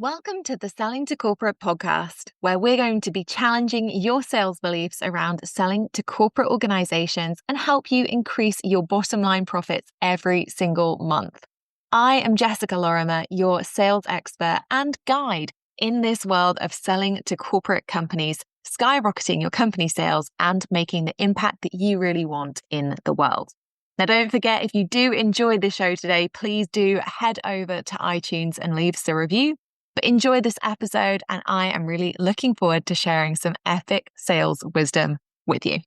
Welcome to the Selling to Corporate podcast, where we're going to be challenging your sales beliefs around selling to corporate organizations and help you increase your bottom line profits every single month. I am Jessica Lorimer, your sales expert and guide in this world of selling to corporate companies, skyrocketing your company sales and making the impact that you really want in the world. Now, don't forget, if you do enjoy the show today, please do head over to iTunes and leave us a review. But enjoy this episode, and I am really looking forward to sharing some epic sales wisdom with you.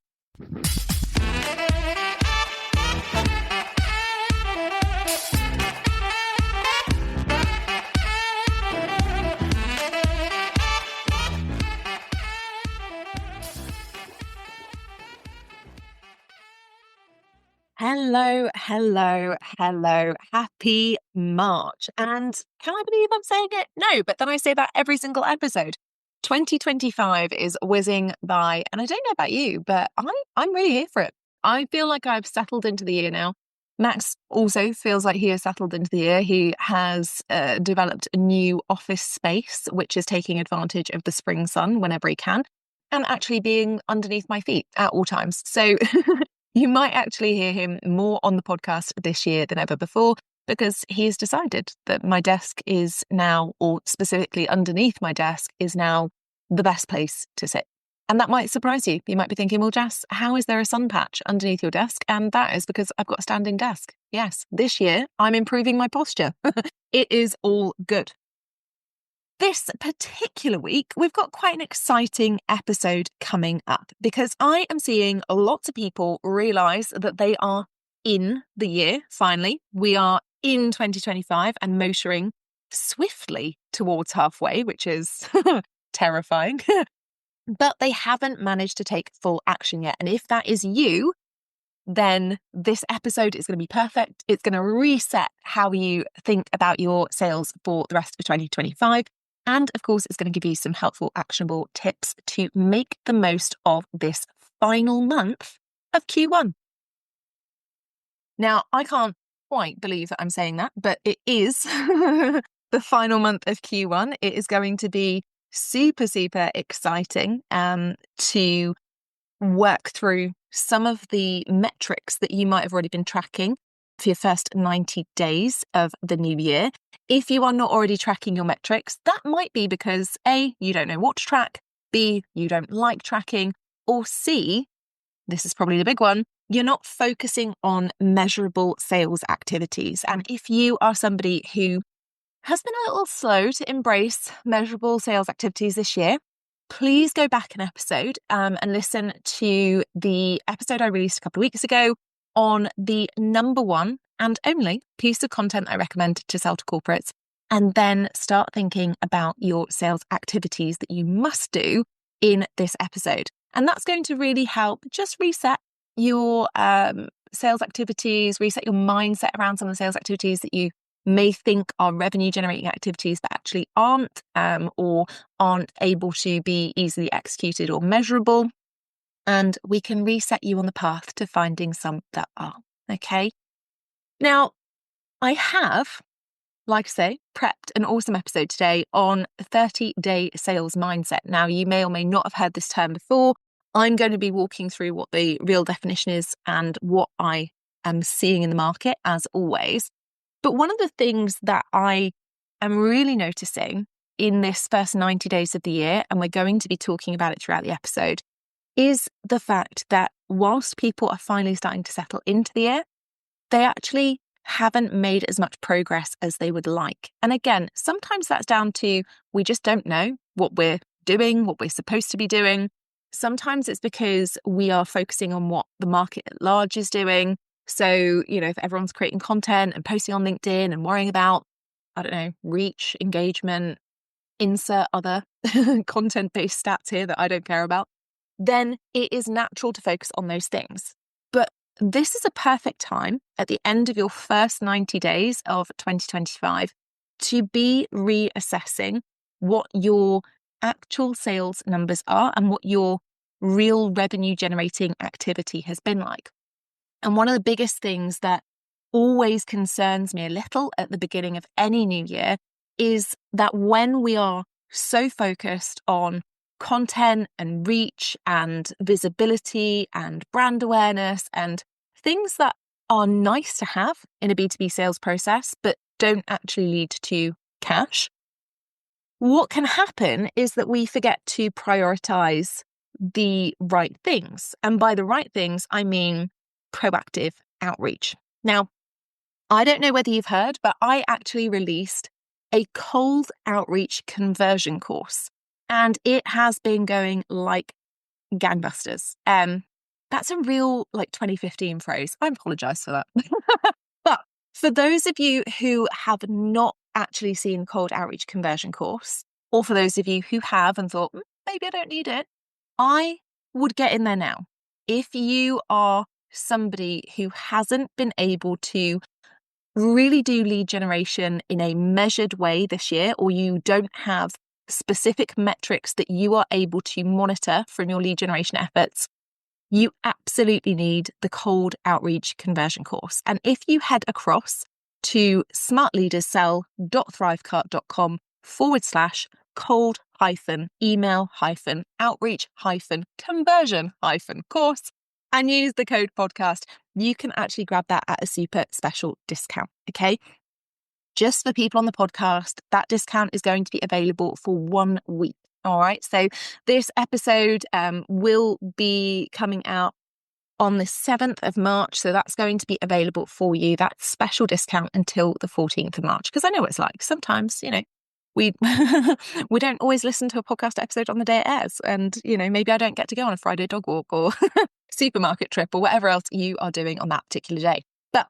Hello. Happy March. And can I believe I'm saying it? No, but then I say that every single episode. 2025 is whizzing by, and I don't know about you, but I'm really here for it. I feel like I've settled into the year now. Max also feels like he has settled into the year. He has developed a new office space, which is taking advantage of the spring sun whenever he can, and actually being underneath my feet at all times. So you might actually hear him more on the podcast this year than ever before, because he has decided that my desk is now, or specifically underneath my desk, is now the best place to sit. And that might surprise you. You might be thinking, well, Jess, how is there a sun patch underneath your desk? And that is because I've got a standing desk. Yes, this year I'm improving my posture. It is all good. This particular week, we've got quite an exciting episode coming up because I am seeing lots of people realise that they are in the year, finally. We are in 2025 and motoring swiftly towards halfway, which is terrifying. But they haven't managed to take full action yet. And if that is you, then this episode is going to be perfect. It's going to reset how you think about your sales for the rest of 2025. And of course, it's going to give you some helpful, actionable tips to make the most of this final month of Q1. Now, I can't quite believe that I'm saying that, but it is the final month of Q1. It is going to be super exciting to work through some of the metrics that you might have already been tracking for your first 90 days of the new year. If you are not already tracking your metrics, that might be because A, you don't know what to track, B, you don't like tracking, or C, this is probably the big one, you're not focusing on measurable sales activities. And if you are somebody who has been a little slow to embrace measurable sales activities this year, please go back an episode and listen to the episode I released a couple of weeks ago on the number one and only piece of content I recommend to sell to corporates, and then start thinking about your sales activities that you must do in this episode. And that's going to really help just reset your sales activities, reset your mindset around some of the sales activities that you may think are revenue generating activities but actually aren't, or aren't able to be easily executed or measurable. And we can reset you on the path to finding some that are. Okay. Now, I have, like I say, prepped an awesome episode today on 30-day sales mindset. Now, you may or may not have heard this term before. I'm going to be walking through what the real definition is and what I am seeing in the market, as always. But one of the things that I am really noticing in this first 90 days of the year, and we're going to be talking about it throughout the episode, is the fact that whilst people are finally starting to settle into the year, they actually haven't made as much progress as they would like. And again, sometimes that's down to we just don't know what we're doing, what we're supposed to be doing. Sometimes it's because we are focusing on what the market at large is doing. So, if everyone's creating content and posting on LinkedIn and worrying about, reach, engagement, insert other content-based stats here that I don't care about, then it is natural to focus on those things. But this is a perfect time at the end of your first 90 days of 2025 to be reassessing what your actual sales numbers are and what your real revenue generating activity has been like. And one of the biggest things that always concerns me a little at the beginning of any new year is that when we are so focused on content and reach and visibility and brand awareness and things that are nice to have in a B2B sales process, but don't actually lead to cash, what can happen is that we forget to prioritize the right things. And by the right things, I mean proactive outreach. Now, I don't know whether you've heard, but I actually released a cold outreach conversion course, and it has been going like gangbusters. That's a real 2015 phrase. I apologize for that. But for those of you who have not actually seen cold outreach conversion course, or for those of you who have and thought, maybe I don't need it, I would get in there now. If you are somebody who hasn't been able to really do lead generation in a measured way this year, or you don't have specific metrics that you are able to monitor from your lead generation efforts, you absolutely need the cold outreach conversion course. And if you head across to smartleadersell.thrivecart.com/cold email outreach conversion course and use the code podcast, you can actually grab that at a super special discount. Okay. Just for people on the podcast, that discount is going to be available for 1 week. All right. So this episode will be coming out on the 7th of March. So that's going to be available for you. That special discount until the 14th of March. Because I know what it's like. Sometimes, we we don't always listen to a podcast episode on the day it airs. And, maybe I don't get to go on a Friday dog walk or supermarket trip or whatever else you are doing on that particular day. But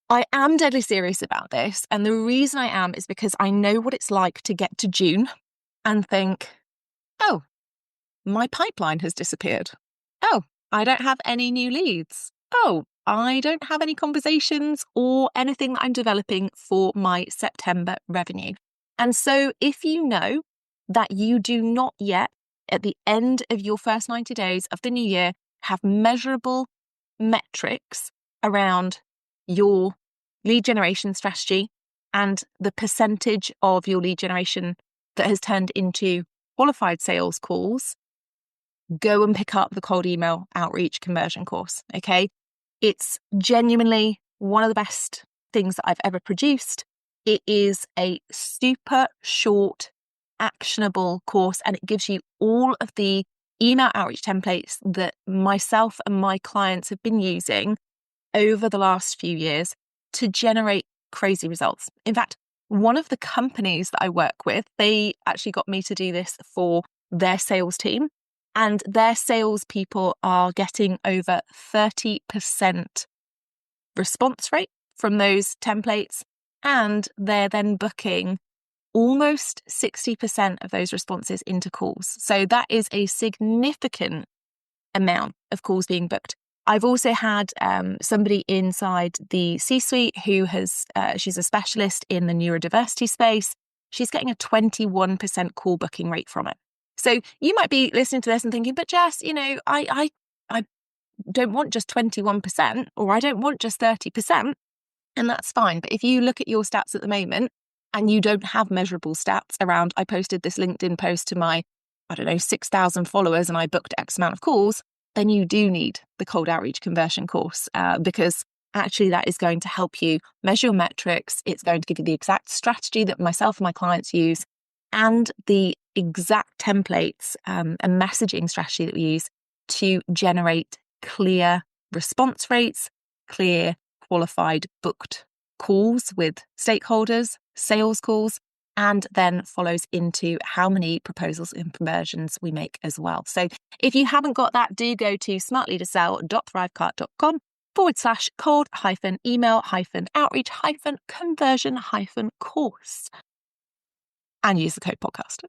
I am deadly serious about this. And the reason I am is because I know what it's like to get to June and think, oh, my pipeline has disappeared. Oh, I don't have any new leads. Oh, I don't have any conversations or anything that I'm developing for my September revenue. And so if you know that you do not yet, at the end of your first 90 days of the new year, have measurable metrics around your lead generation strategy and the percentage of your lead generation that has turned into qualified sales calls, go and pick up the cold email outreach conversion course. Okay. It's genuinely one of the best things that I've ever produced. It is a super short, actionable course, and it gives you all of the email outreach templates that myself and my clients have been using over the last few years to generate crazy results. In fact, one of the companies that I work with, they actually got me to do this for their sales team, and their salespeople are getting over 30% response rate from those templates, and they're then booking almost 60% of those responses into calls. So that is a significant amount of calls being booked. I've also had somebody inside the C-suite who she's a specialist in the neurodiversity space. She's getting a 21% call booking rate from it. So you might be listening to this and thinking, but Jess, I don't want just 21% or I don't want just 30%. And that's fine. But if you look at your stats at the moment and you don't have measurable stats around, I posted this LinkedIn post to my, 6,000 followers and I booked X amount of calls, then you do need the cold outreach conversion course because actually that is going to help you measure your metrics. It's going to give you the exact strategy that myself and my clients use and the exact templates and messaging strategy that we use to generate clear response rates, clear qualified booked calls with stakeholders, sales calls, and then follows into how many proposals and conversions we make as well. So if you haven't got that, do go to smartleadersell.thrivecart.com/cold email outreach conversion course and use the code podcast.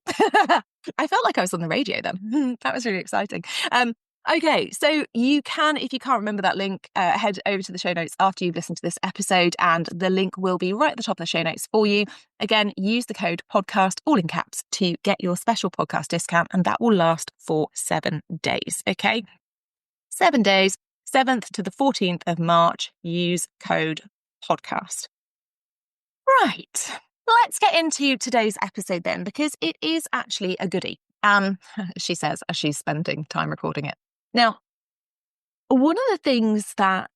I felt like I was on the radio then. That was really exciting. Okay, so you can, if you can't remember that link, head over to the show notes after you've listened to this episode, and the link will be right at the top of the show notes for you. Again, use the code podcast, all in caps, to get your special podcast discount, and that will last for 7 days. Okay, 7 days, 7th to the 14th of March, use code podcast. Right. Let's get into today's episode then, because it is actually a goodie. She says as she's spending time recording it. Now, one of the things that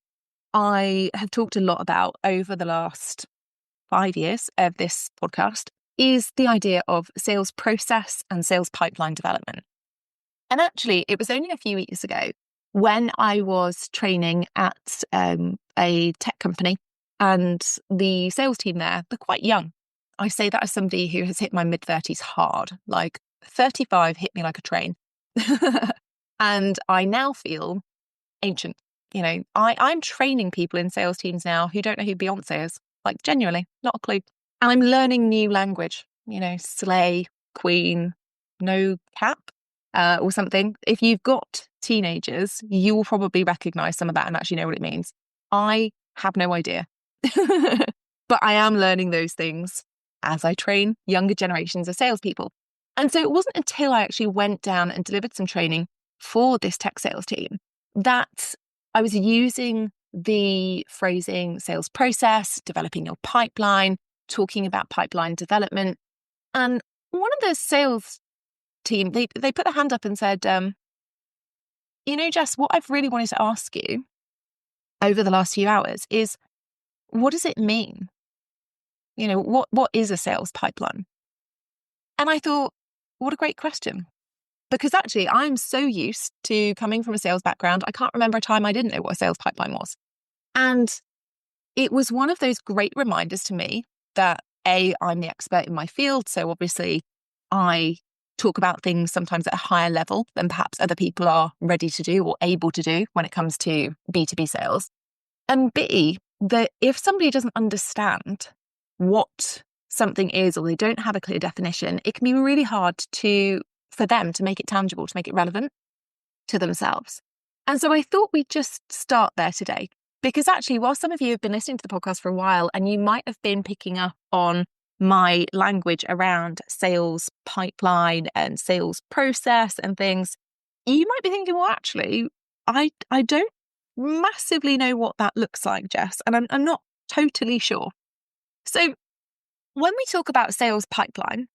I have talked a lot about over the last 5 years of this podcast is the idea of sales process and sales pipeline development. And actually, it was only a few weeks ago when I was training at a tech company, and the sales team there, they're quite young. I say that as somebody who has hit my mid-30s hard, like 35 hit me like a train. And I now feel ancient. I'm training people in sales teams now who don't know who Beyonce is. Like, genuinely, not a clue. And I'm learning new language, slay, queen, no cap, or something. If you've got teenagers, you will probably recognize some of that and actually know what it means. I have no idea. But I am learning those things as I train younger generations of salespeople. And so it wasn't until I actually went down and delivered some training for this tech sales team that I was using the phrasing sales process, developing your pipeline, talking about pipeline development. And one of the sales team, they put their hand up and said, Jess, what I've really wanted to ask you over the last few hours is, what does it mean? What is a sales pipeline? And I thought, what a great question. Because actually, I'm so used to coming from a sales background, I can't remember a time I didn't know what a sales pipeline was. And it was one of those great reminders to me that I'm the expert in my field. So obviously, I talk about things sometimes at a higher level than perhaps other people are ready to do or able to do when it comes to B2B sales. And B, that if somebody doesn't understand what something is, or they don't have a clear definition, it can be really hard for them to make it tangible, to make it relevant to themselves. And so I thought we'd just start there today, because actually, while some of you have been listening to the podcast for a while, and you might have been picking up on my language around sales pipeline and sales process and things, you might be thinking, well, actually, I don't massively know what that looks like, Jess, and I'm not totally sure. So when we talk about sales pipeline,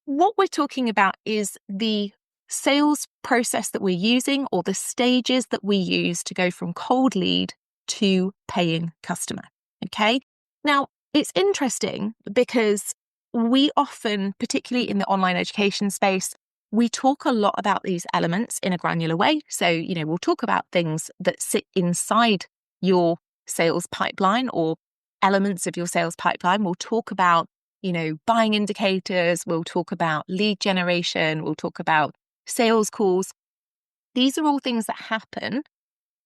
what we're talking about is the sales process that we're using, or the stages that we use to go from cold lead to paying customer. Okay. Now, it's interesting because we often, particularly in the online education space, we talk a lot about these elements in a granular way. So, we'll talk about things that sit inside your sales pipeline or elements of your sales pipeline. We'll talk about, buying indicators. We'll talk about lead generation. We'll talk about sales calls. These are all things that happen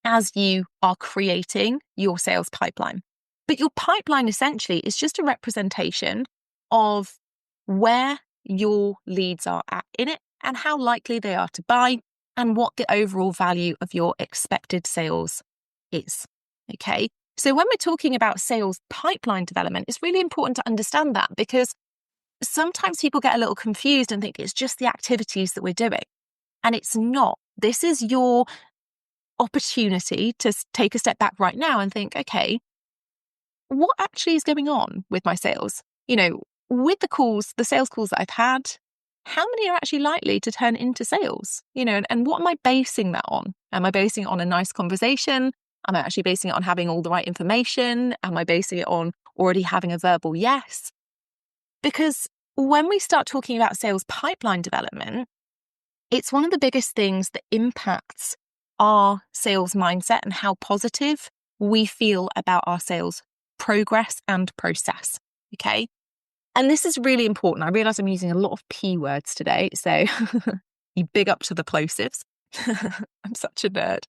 as you are creating your sales pipeline. But your pipeline essentially is just a representation of where your leads are at in it and how likely they are to buy and what the overall value of your expected sales is. Okay. So when we're talking about sales pipeline development, it's really important to understand that, because sometimes people get a little confused and think it's just the activities that we're doing. And it's not. This is your opportunity to take a step back right now and think, okay, what actually is going on with my sales? With the sales calls that I've had, how many are actually likely to turn into sales? And what am I basing that on? Am I basing it on a nice conversation? Am I actually basing it on having all the right information? Am I basing it on already having a verbal yes? Because when we start talking about sales pipeline development, it's one of the biggest things that impacts our sales mindset and how positive we feel about our sales progress and process. Okay. And this is really important. I realize I'm using a lot of P words today. So you big up to the plosives. I'm such a nerd.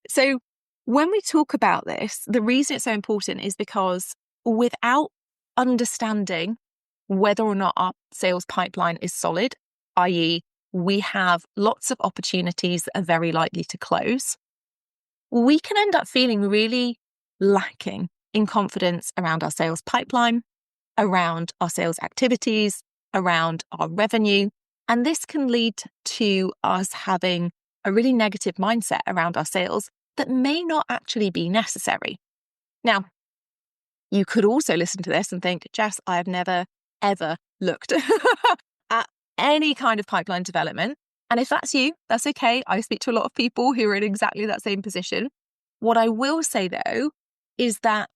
So when we talk about this, the reason it's so important is because without understanding whether or not our sales pipeline is solid, i.e., we have lots of opportunities that are very likely to close, we can end up feeling really lacking in confidence around our sales pipeline, around our sales activities, around our revenue. And this can lead to us having a really negative mindset around our sales that may not actually be necessary. Now, you could also listen to this and think, Jess, I have never ever looked at any kind of pipeline development. And if that's you, that's okay. I speak to a lot of people who are in exactly that same position. What I will say, though, is that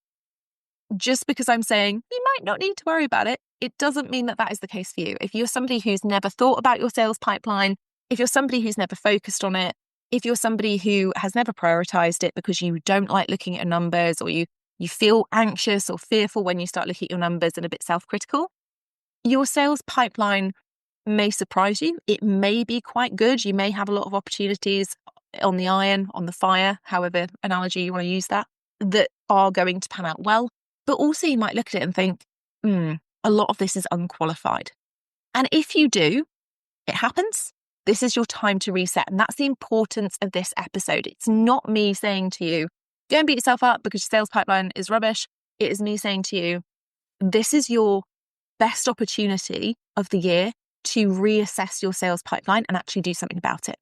just because I'm saying you might not need to worry about it, it doesn't mean that that is the case for you. If you're somebody who's never thought about your sales pipeline, if you're somebody who's never focused on it, if you're somebody who has never prioritized it because you don't like looking at your numbers, or you feel anxious or fearful when you start looking at your numbers and a bit self-critical, your sales pipeline may surprise you. It may be quite good. You may have a lot of opportunities on the iron, on the fire, however analogy you want to use that are going to pan out well. But also you might look at it and think, a lot of this is unqualified. And if you do, it happens. This is your time to reset. And that's the importance of this episode. It's not me saying to you, go and beat yourself up because your sales pipeline is rubbish. It is me saying to you, this is your best opportunity of the year to reassess your sales pipeline and actually do something about it.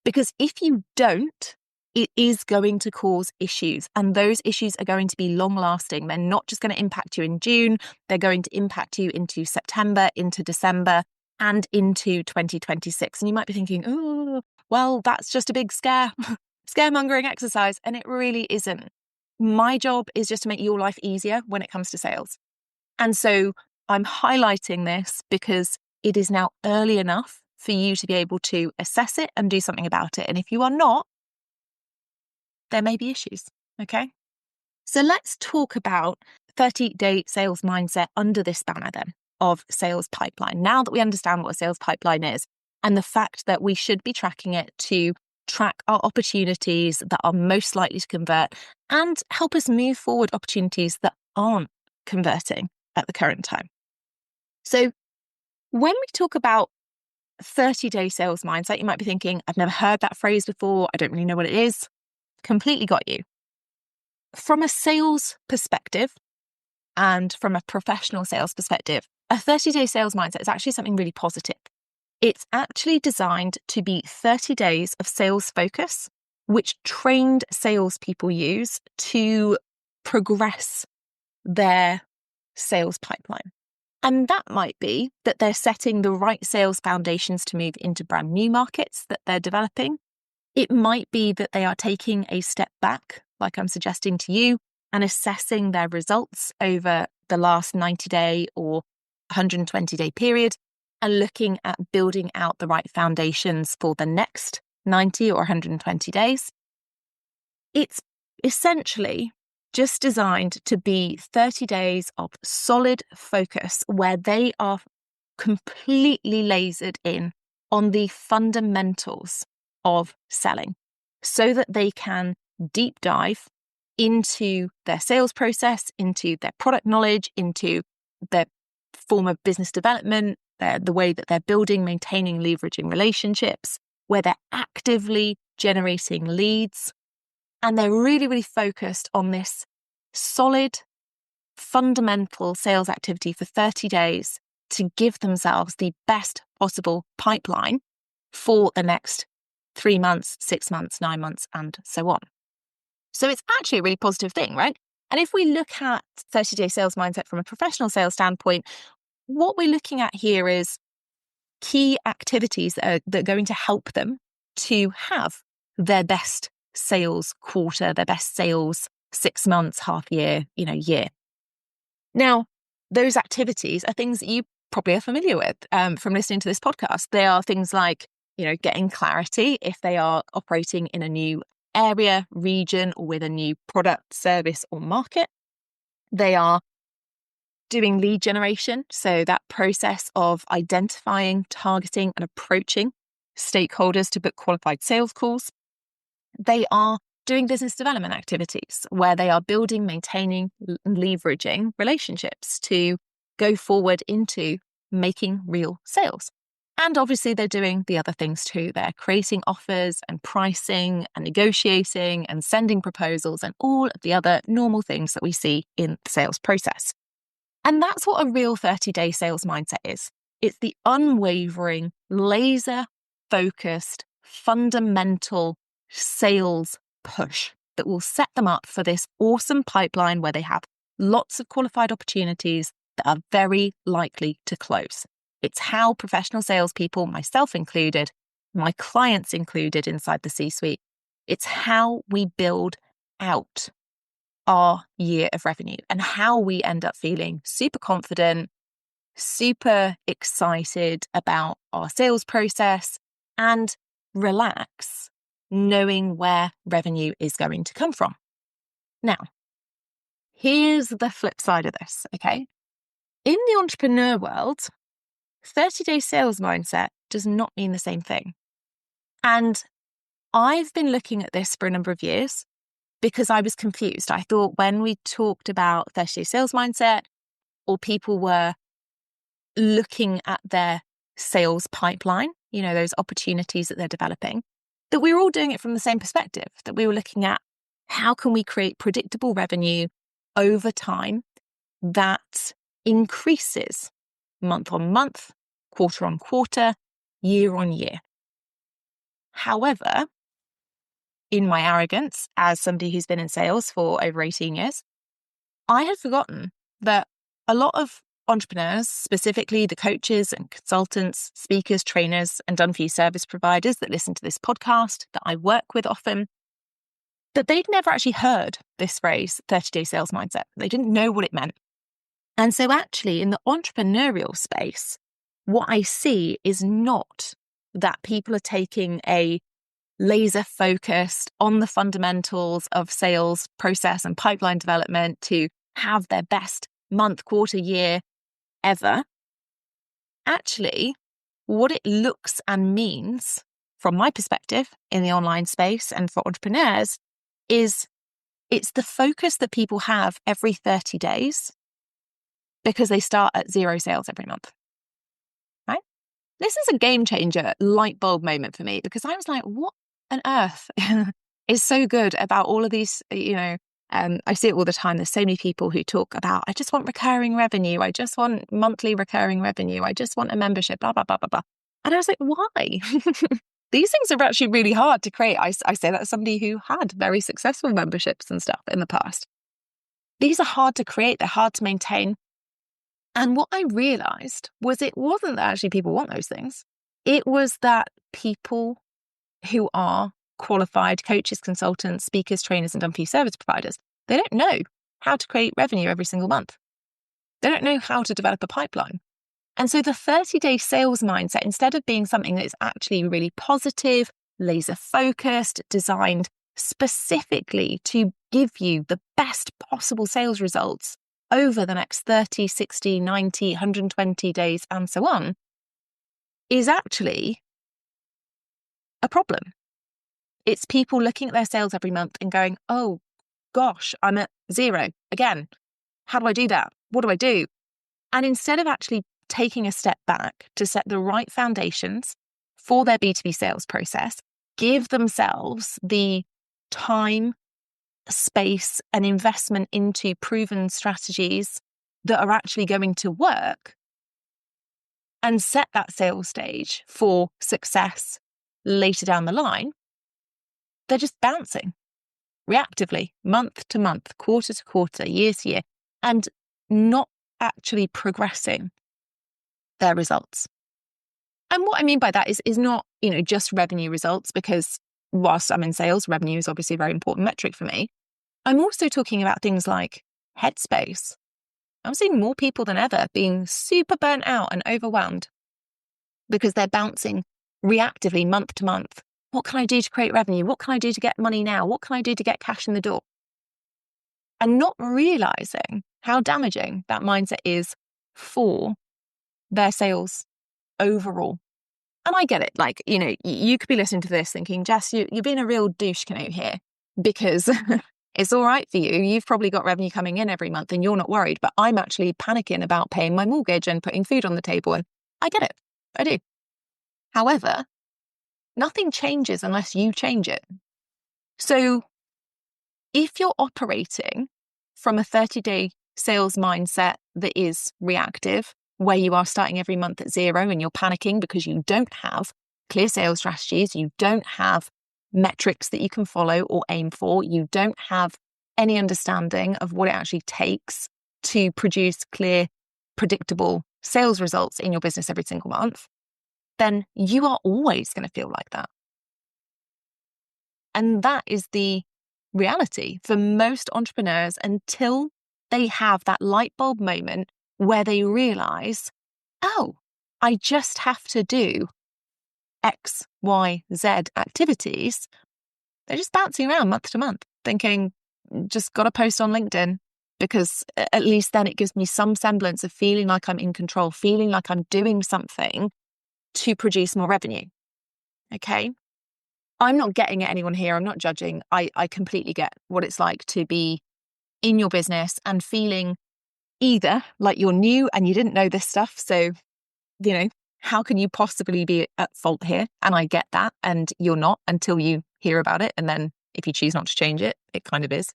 Because if you don't, it is going to cause issues, and those issues are going to be long lasting. They're not just going to impact you in June, they're going to impact you into September, into December, and into 2026. And you might be thinking, oh, well, that's just a big scaremongering exercise. And it really isn't. My job is just to make your life easier when it comes to sales. And so I'm highlighting this because it is now early enough for you to be able to assess it and do something about it. And if you are not, there may be issues. Okay. So let's talk about 30-day sales mindset under this banner then of sales pipeline. Now that we understand what a sales pipeline is and the fact that we should be tracking it to track our opportunities that are most likely to convert and help us move forward opportunities that aren't converting at the current time. So when we talk about 30-day sales mindset, you might be thinking, I've never heard that phrase before. I don't really know what it is. Completely got you. From a sales perspective and from a professional sales perspective, a 30-day sales mindset is actually something really positive. It's actually designed to be 30 days of sales focus, which trained salespeople use to progress their sales pipeline. And that might be that they're setting the right sales foundations to move into brand new markets that they're developing. It might be that they are taking a step back, like I'm suggesting to you, and assessing their results over the last 90-day or 120-day period and looking at building out the right foundations for the next 90 or 120 days. It's essentially just designed to be 30 days of solid focus where they are completely lasered in on the fundamentals of selling so that they can deep dive into their sales process, into their product knowledge, into their form of business development, the way that they're building, maintaining, leveraging relationships, where they're actively generating leads. And they're really, really focused on this solid, fundamental sales activity for 30 days to give themselves the best possible pipeline for the next 3 months, 6 months, 9 months, and so on. So it's actually a really positive thing, right? And if we look at 30-day sales mindset from a professional sales standpoint, what we're looking at here is key activities that are going to help them to have their best sales quarter, their best sales 6 months, half year, year. Now, those activities are things that you probably are familiar with from listening to this podcast. They are things like, getting clarity if they are operating in a new area, region, or with a new product, service, or market. They are doing lead generation, so that process of identifying, targeting, and approaching stakeholders to book qualified sales calls. They are doing business development activities where they are building, maintaining, and leveraging relationships to go forward into making real sales. And obviously they're doing the other things too. They're creating offers and pricing and negotiating and sending proposals and all of the other normal things that we see in the sales process. And that's what a real 30-day sales mindset is. It's the unwavering, laser-focused, fundamental sales push that will set them up for this awesome pipeline where they have lots of qualified opportunities that are very likely to close. It's how professional salespeople, myself included, my clients included inside the C-suite, it's how we build out our year of revenue and how we end up feeling super confident, super excited about our sales process, and relax knowing where revenue is going to come from. Now, here's the flip side of this, okay? In the entrepreneur world, 30-day sales mindset does not mean the same thing. And I've been looking at this for a number of years because I was confused. I thought when we talked about 30-day sales mindset, or people were looking at their sales pipeline, those opportunities that they're developing, that we were all doing it from the same perspective, that we were looking at how can we create predictable revenue over time that increases month on month, quarter on quarter, year on year. However, in my arrogance as somebody who's been in sales for over 18 years, I had forgotten that a lot of entrepreneurs, specifically the coaches and consultants, speakers, trainers, and done-for-you service providers that listen to this podcast that I work with often, that they'd never actually heard this phrase, 30-day sales mindset. They didn't know what it meant. And so actually in the entrepreneurial space, what I see is not that people are taking a laser focused on the fundamentals of sales process and pipeline development to have their best month, quarter, year ever. Actually, what it looks and means from my perspective in the online space and for entrepreneurs is it's the focus that people have every 30 days because they start at 0 sales every month. Right? This is a game changer, light bulb moment for me because I was like, what on earth is so good about all of these, I see it all the time. There's so many people who talk about, I just want recurring revenue. I just want monthly recurring revenue. I just want a membership, blah, blah, blah, blah, blah. And I was like, why? These things are actually really hard to create. I say that as somebody who had very successful memberships and stuff in the past. These are hard to create. They're hard to maintain. And what I realized was it wasn't that actually people want those things. It was that people who are qualified coaches, consultants, speakers, trainers, and done-for-you service providers, they don't know how to create revenue every single month. They don't know how to develop a pipeline. And so the 30-day sales mindset, instead of being something that is actually really positive, laser focused, designed specifically to give you the best possible sales results over the next 30, 60, 90, 120 days, and so on, is actually a problem. It's people looking at their sales every month and going, oh gosh, I'm at 0 again. How do I do that? What do I do? And instead of actually taking a step back to set the right foundations for their B2B sales process, give themselves the time, space, and investment into proven strategies that are actually going to work, and set that sales stage for success later down the line, they're just bouncing reactively, month to month, quarter to quarter, year to year, and not actually progressing their results. And what I mean by that is not, just revenue results, because whilst I'm in sales, revenue is obviously a very important metric for me. I'm also talking about things like headspace. I'm seeing more people than ever being super burnt out and overwhelmed because they're bouncing reactively month to month. What can I do to create revenue? What can I do to get money now? What can I do to get cash in the door? And not realizing how damaging that mindset is for their sales overall. And I get it. Like, you could be listening to this thinking, Jess, you're being a real douche canoe here because it's all right for you. You've probably got revenue coming in every month and you're not worried, but I'm actually panicking about paying my mortgage and putting food on the table. And I get it. I do. However, nothing changes unless you change it. So if you're operating from a 30-day sales mindset that is reactive, where you are starting every month at 0 and you're panicking because you don't have clear sales strategies, you don't have metrics that you can follow or aim for, you don't have any understanding of what it actually takes to produce clear predictable sales results in your business every single month, then you are always going to feel like that. And that is the reality for most entrepreneurs until they have that light bulb moment where they realize, oh, I just have to do X, Y, Z activities. They're just bouncing around month to month thinking, just got to post on LinkedIn because at least then it gives me some semblance of feeling like I'm in control, feeling like I'm doing something to produce more revenue. Okay. I'm not getting at anyone here. I'm not judging. I completely get what it's like to be in your business and feeling either like you're new and you didn't know this stuff. So, how can you possibly be at fault here? And I get that. And you're not until you hear about it. And then if you choose not to change it, it kind of is.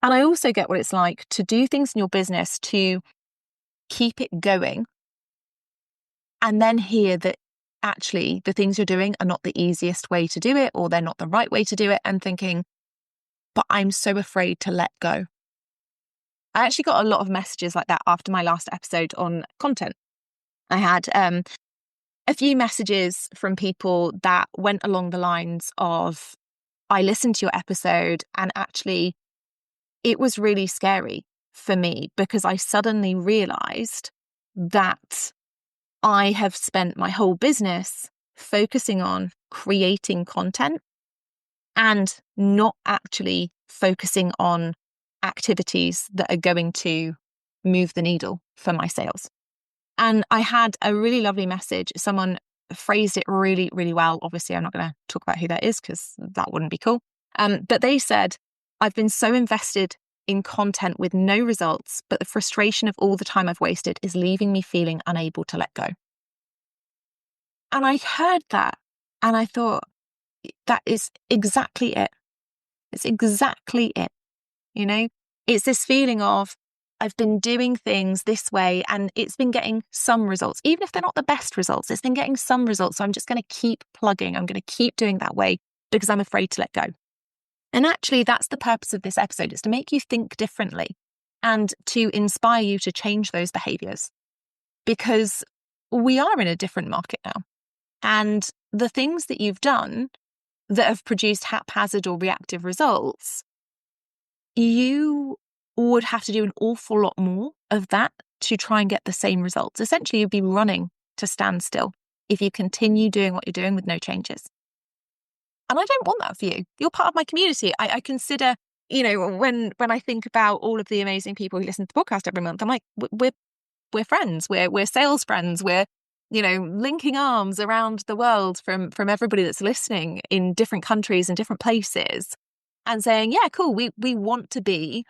And I also get what it's like to do things in your business to keep it going and then hear that actually the things you're doing are not the easiest way to do it or they're not the right way to do it and thinking, but I'm so afraid to let go. I actually got a lot of messages like that after my last episode on content. I had a few messages from people that went along the lines of, I listened to your episode and actually it was really scary for me because I suddenly realized that I have spent my whole business focusing on creating content and not actually focusing on activities that are going to move the needle for my sales. And I had a really lovely message. Someone phrased it really, really well. Obviously, I'm not going to talk about who that is because that wouldn't be cool. But they said, I've been so invested in content with no results, but the frustration of all the time I've wasted is leaving me feeling unable to let go. And I heard that and I thought, that is exactly it. It's exactly it. It's this feeling of, I've been doing things this way and it's been getting some results. Even if they're not the best results, it's been getting some results. So I'm just going to keep plugging. I'm going to keep doing that way because I'm afraid to let go. And actually, that's the purpose of this episode, is to make you think differently and to inspire you to change those behaviors. Because we are in a different market now. And the things that you've done that have produced haphazard or reactive results, you would have to do an awful lot more of that to try and get the same results. Essentially, you'd be running to stand still if you continue doing what you're doing with no changes. And I don't want that for you. You're part of my community. I consider, when I think about all of the amazing people who listen to the podcast every month, I'm like, we're friends. We're sales friends. We're, linking arms around the world from everybody that's listening in different countries and different places and saying, yeah, cool. We want to be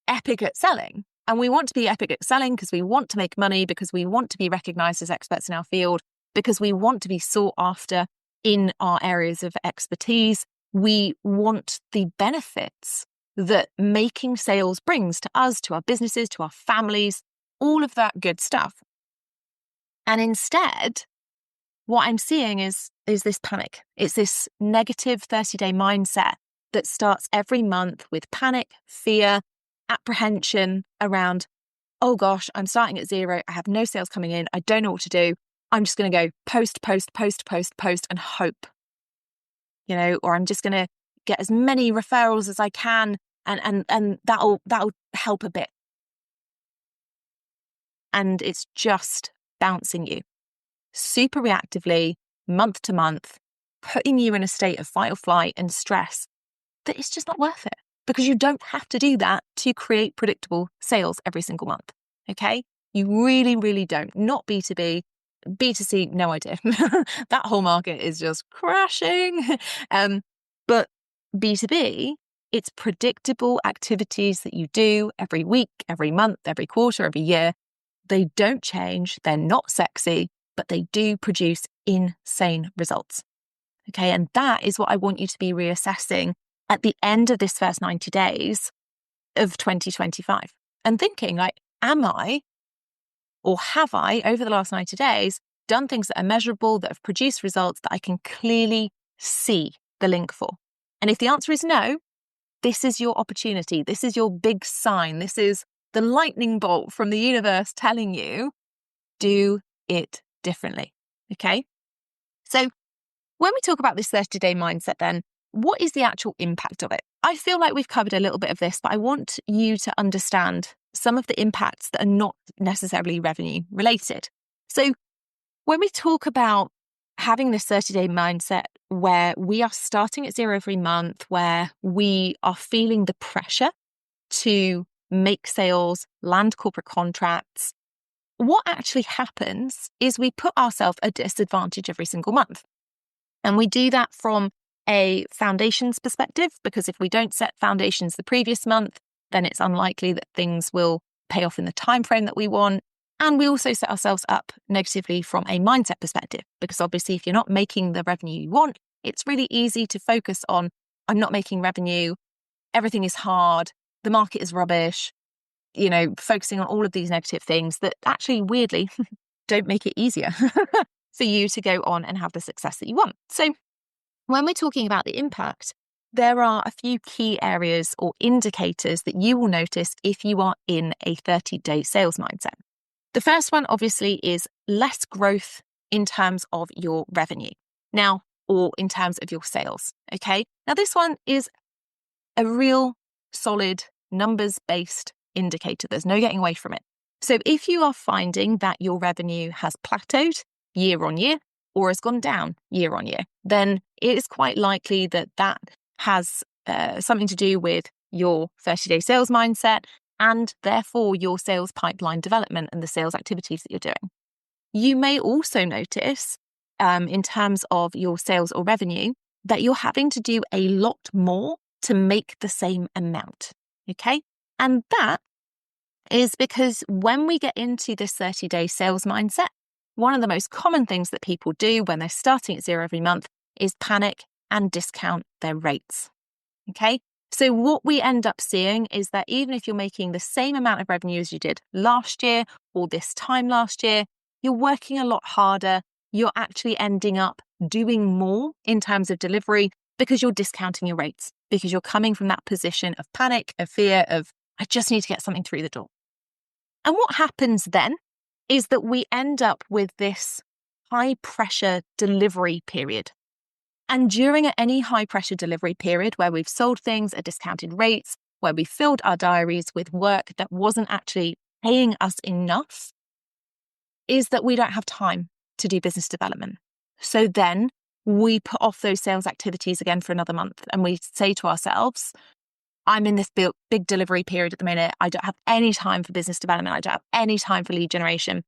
epic at selling. And we want to be epic at selling because we want to make money, because we want to be recognized as experts in our field, because we want to be sought after in our areas of expertise. We want the benefits that making sales brings to us, to our businesses, to our families, all of that good stuff. And instead, what I'm seeing is this panic. It's this negative 30-day mindset that starts every month with panic, fear, apprehension around, oh gosh, I'm starting at zero. I have no sales coming in. I don't know what to do. I'm just going to go post and hope, or I'm just going to get as many referrals as I can. And that'll help a bit. And it's just bouncing you super reactively, month to month, putting you in a state of fight or flight and stress that it's just not worth it, because you don't have to do that to create predictable sales every single month. Okay. You really, really don't. Not B2B. B2C, no idea. That whole market is just crashing. But B2B, it's predictable activities that you do every week, every month, every quarter, every year. They don't change. They're not sexy, but they do produce insane results. Okay. And that is what I want you to be reassessing at the end of this first 90 days of 2025 and thinking like, am I, or have I, over the last 90 days, done things that are measurable, that have produced results that I can clearly see the link for? And if the answer is no, this is your opportunity. This is your big sign. This is the lightning bolt from the universe telling you, do it differently. Okay. So when we talk about this 30-day mindset, then what is the actual impact of it? I feel like we've covered a little bit of this, but I want you to understand some of the impacts that are not necessarily revenue related. So when we talk about having this 30-day mindset where we are starting at zero every month, where we are feeling the pressure to make sales, land corporate contracts, what actually happens is we put ourselves at a disadvantage every single month. And we do that from a foundations perspective, because if we don't set foundations the previous month, then it's unlikely that things will pay off in the time frame that we want. And we also set ourselves up negatively from a mindset perspective, because obviously if you're not making the revenue you want, it's really easy to focus on, I'm not making revenue, everything is hard, the market is rubbish, focusing on all of these negative things that actually weirdly don't make it easier for you to go on and have the success that you want. So when we're talking about the impact, there are a few key areas or indicators that you will notice if you are in a 30-day sales mindset. The first one, obviously, is less growth in terms of your revenue now, or in terms of your sales. Okay. Now, this one is a real solid numbers-based indicator. There's no getting away from it. So if you are finding that your revenue has plateaued year on year or has gone down year on year, then it is quite likely that that has something to do with your 30-day sales mindset and therefore your sales pipeline development and the sales activities that you're doing. You may also notice in terms of your sales or revenue that you're having to do a lot more to make the same amount. Okay. And that is because when we get into this 30-day sales mindset, one of the most common things that people do when they're starting at zero every month is panic and discount their rates. Okay. So what we end up seeing is that even if you're making the same amount of revenue as you did last year or this time last year, you're working a lot harder. You're actually ending up doing more in terms of delivery because you're discounting your rates, because you're coming from that position of panic, of fear, of I just need to get something through the door. And what happens then is that we end up with this high pressure delivery period. And during any high pressure delivery period where we've sold things at discounted rates, where we filled our diaries with work that wasn't actually paying us enough, is that we don't have time to do business development. So then we put off those sales activities again for another month. And we say to ourselves, I'm in this big delivery period at the minute. I don't have any time for business development. I don't have any time for lead generation,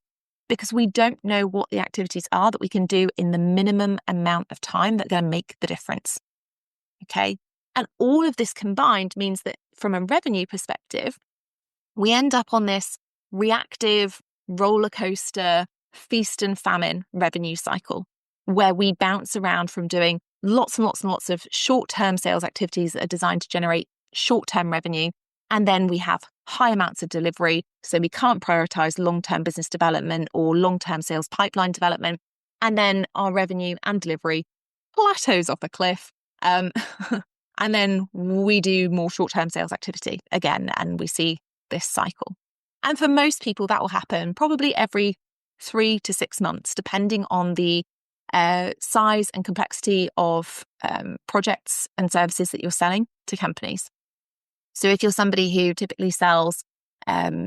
because we don't know what the activities are that we can do in the minimum amount of time that are going to make the difference. Okay. And all of this combined means that from a revenue perspective, we end up on this reactive roller coaster, feast and famine revenue cycle, where we bounce around from doing lots and lots and lots of short-term sales activities that are designed to generate short-term revenue. And then we have high amounts of delivery. So we can't prioritize long-term business development or long-term sales pipeline development. And then our revenue and delivery plateaus off a cliff. And then we do more short-term sales activity again, and we see this cycle. And for most people, that will happen probably every 3 to 6 months, depending on the size and complexity of projects and services that you're selling to companies. So if you're somebody who typically sells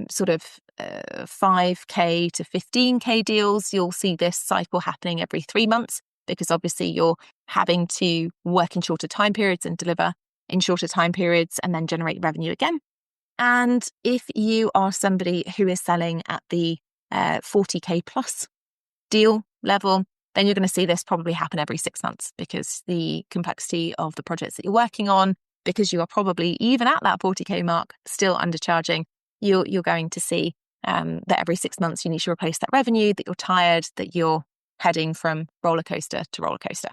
sort of 5K to 15K deals, you'll see this cycle happening every 3 months, because obviously you're having to work in shorter time periods and deliver in shorter time periods and then generate revenue again. And if you are somebody who is selling at the 40K plus deal level, then you're going to see this probably happen every 6 months, because the complexity of the projects that you're working on, because you are probably even at that 40K mark still undercharging, you're going to see that every 6 months you need to replace that revenue, that you're tired, that you're heading from roller coaster to roller coaster.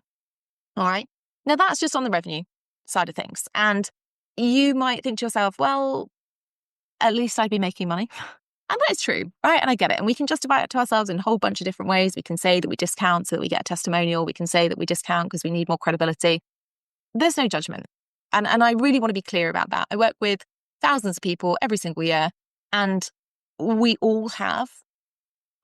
All right. Now that's just on the revenue side of things. And you might think to yourself, well, at least I'd be making money. And that is true, right? And I get it. And we can justify it to ourselves in a whole bunch of different ways. We can say that we discount so that we get a testimonial. We can say that we discount because we need more credibility. There's no judgment. And I really want to be clear about that. I work with thousands of people every single year. And we all have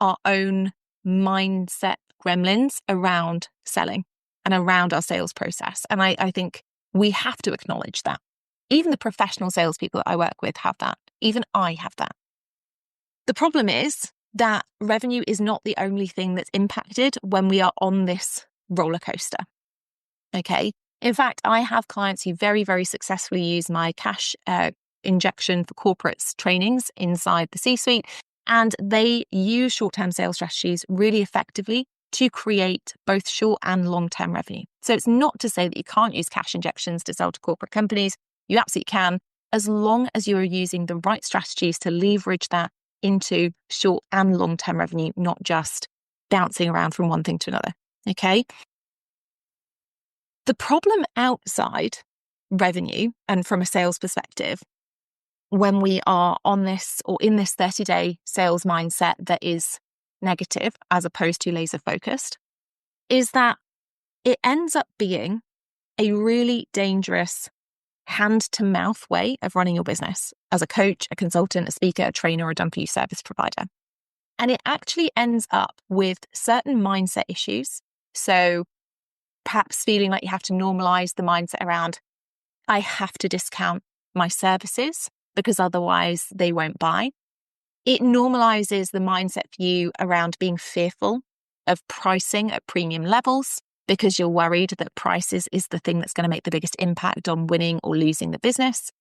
our own mindset gremlins around selling and around our sales process. And I think we have to acknowledge that. Even the professional salespeople that I work with have that. Even I have that. The problem is that revenue is not the only thing that's impacted when we are on this roller coaster. Okay. In fact, I have clients who very, very successfully use my cash injection for corporates trainings inside the C-suite, and they use short-term sales strategies really effectively to create both short and long-term revenue. So it's not to say that you can't use cash injections to sell to corporate companies. You absolutely can, as long as you are using the right strategies to leverage that into short and long-term revenue, not just bouncing around from one thing to another. Okay. The problem outside revenue and from a sales perspective, when we are on this or in this 30-day sales mindset that is negative as opposed to laser focused, is that it ends up being a really dangerous hand-to-mouth way of running your business as a coach, a consultant, a speaker, a trainer, or a done-for-you service provider. And it actually ends up with certain mindset issues. So perhaps feeling like you have to normalize the mindset around, I have to discount my services because otherwise they won't buy. It normalizes the mindset for you around being fearful of pricing at premium levels because you're worried that prices is the thing that's going to make the biggest impact on winning or losing the business.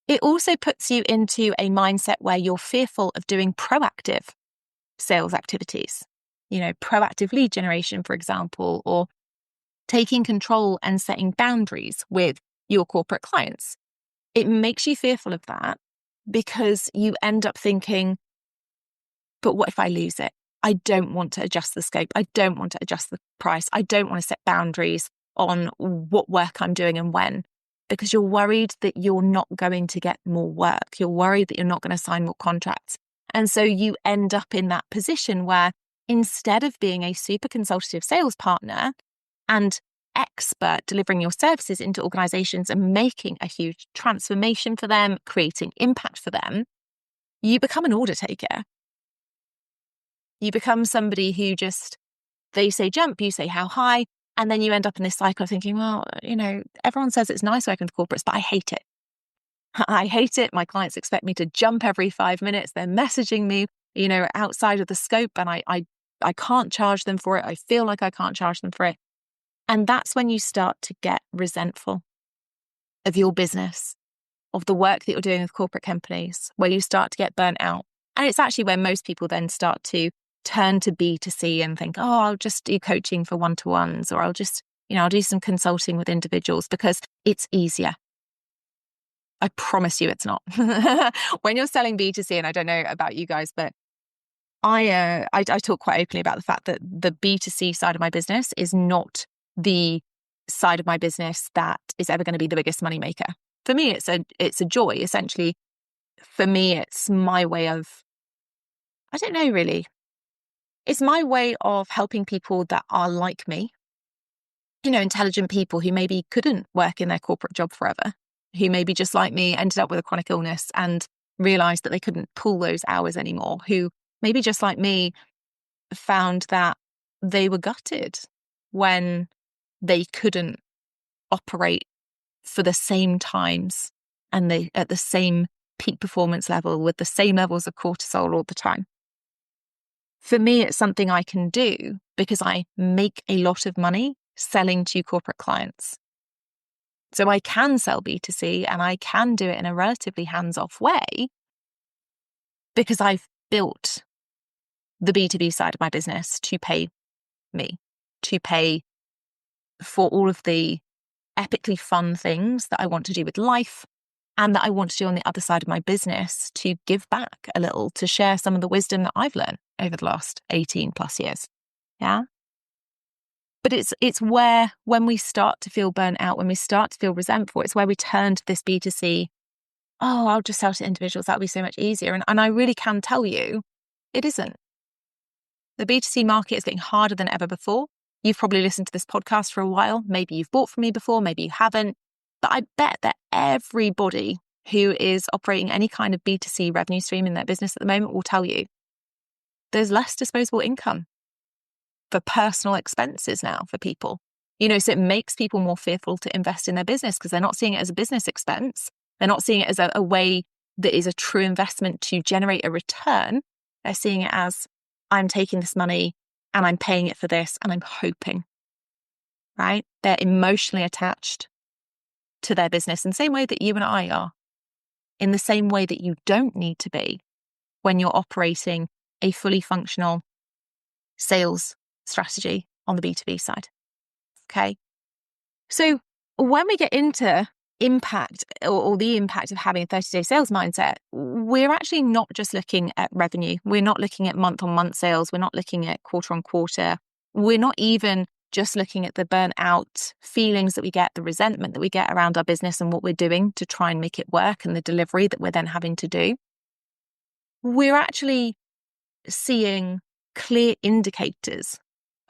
It also puts you into a mindset where you're fearful of doing proactive sales activities, proactive lead generation, for example, or taking control and setting boundaries with your corporate clients. It makes you fearful of that because you end up thinking, but what if I lose it? I don't want to adjust the scope. I don't want to adjust the price. I don't want to set boundaries on what work I'm doing and when, because you're worried that you're not going to get more work. You're worried that you're not going to sign more contracts. And so you end up in that position where instead of being a super consultative sales partner and expert delivering your services into organizations and making a huge transformation for them, creating impact for them, you become an order taker. You become somebody who they say jump, you say how high, and then you end up in this cycle of thinking, well, everyone says it's nice working with corporates, but I hate it. I hate it. My clients expect me to jump every 5 minutes. They're messaging me, outside of the scope, and I can't charge them for it. I feel like I can't charge them for it. And that's when you start to get resentful of your business, of the work that you're doing with corporate companies, where you start to get burnt out. And it's actually where most people then start to turn to B2C and think, oh, I'll just do coaching for one-to-ones, or I'll just, I'll do some consulting with individuals because it's easier. I promise you it's not. When you're selling B2C, and I don't know about you guys, but I talk quite openly about the fact that the B2C side of my business is not the side of my business that is ever going to be the biggest moneymaker. For me, it's a joy. Essentially, for me, it's my way of, I don't know really. It's my way of helping people that are like me, intelligent people who maybe couldn't work in their corporate job forever, who maybe just like me ended up with a chronic illness and realized that they couldn't pull those hours anymore, who maybe just like me found that they were gutted when they couldn't operate for the same times and they at the same peak performance level with the same levels of cortisol all the time. For me, it's something I can do because I make a lot of money selling to corporate clients. So I can sell B2C and I can do it in a relatively hands-off way because I've built the B2B side of my business to pay me, to pay for all of the epically fun things that I want to do with life and that I want to do on the other side of my business to give back a little, to share some of the wisdom that I've learned over the last 18 plus years. Yeah. But it's where, when we start to feel burnt out, when we start to feel resentful, it's where we turn to this B2C, oh, I'll just sell to individuals. That'll be so much easier. And I really can tell you, it isn't. The B2C market is getting harder than ever before. You've probably listened to this podcast for a while. Maybe you've bought from me before, maybe you haven't. But I bet that everybody who is operating any kind of B2C revenue stream in their business at the moment will tell you there's less disposable income for personal expenses now for people. So it makes people more fearful to invest in their business because they're not seeing it as a business expense. They're not seeing it as a way that is a true investment to generate a return. They're seeing it as, I'm taking this money and I'm paying it for this and I'm hoping, right? They're emotionally attached to their business in the same way that you and I are, in the same way that you don't need to be when you're operating a fully functional sales strategy on the B2B side. Okay. So when we get into impact or the impact of having a 30-day sales mindset, we're actually not just looking at revenue. We're not looking at month-on-month sales. We're not looking at quarter-on-quarter. We're not even just looking at the burnout feelings that we get, the resentment that we get around our business and what we're doing to try and make it work and the delivery that we're then having to do. We're actually seeing clear indicators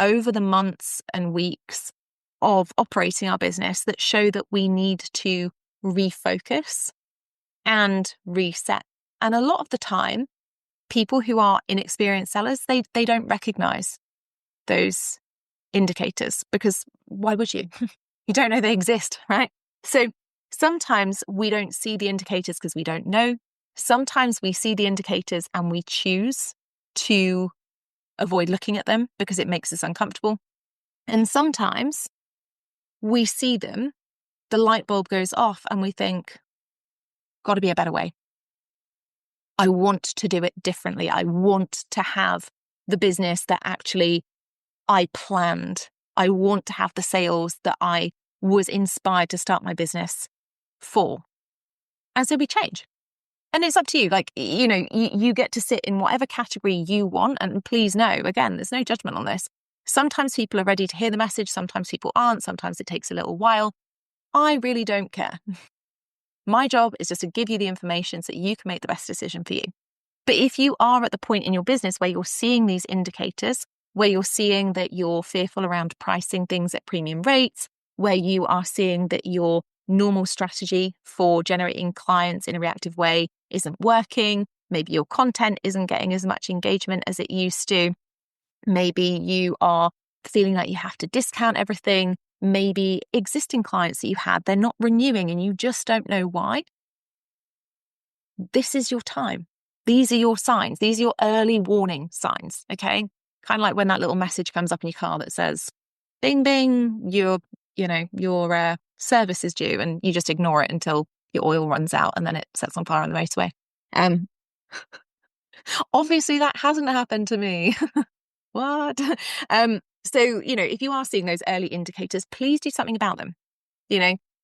over the months and weeks of operating our business that show that we need to refocus and reset. And a lot of the time, people who are inexperienced sellers, they don't recognize those indicators because why would you? You don't know they exist, right? So sometimes we don't see the indicators because we don't know. Sometimes we see the indicators and we choose to avoid looking at them because it makes us uncomfortable. And sometimes we see them, the light bulb goes off and we think, got to be a better way. I want to do it differently. I want to have the business that actually I planned. I want to have the sales that I was inspired to start my business for. And so we change. And it's up to you. Like, you get to sit in whatever category you want. And please know, again, there's no judgment on this. Sometimes people are ready to hear the message. Sometimes people aren't. Sometimes it takes a little while. I really don't care. My job is just to give you the information so that you can make the best decision for you. But if you are at the point in your business where you're seeing these indicators, where you're seeing that you're fearful around pricing things at premium rates, where you are seeing that your normal strategy for generating clients in a reactive way isn't working, maybe your content isn't getting as much engagement as it used to, maybe you are feeling like you have to discount everything, maybe existing clients that you had, they're not renewing and you just don't know why. This is your time. These are your signs. These are your early warning signs, okay? Kind of like when that little message comes up in your car that says, bing, bing, your service is due, and you just ignore it until your oil runs out and then it sets on fire on the motorway. Obviously that hasn't happened to me. What? So, if you are seeing those early indicators, please do something about them,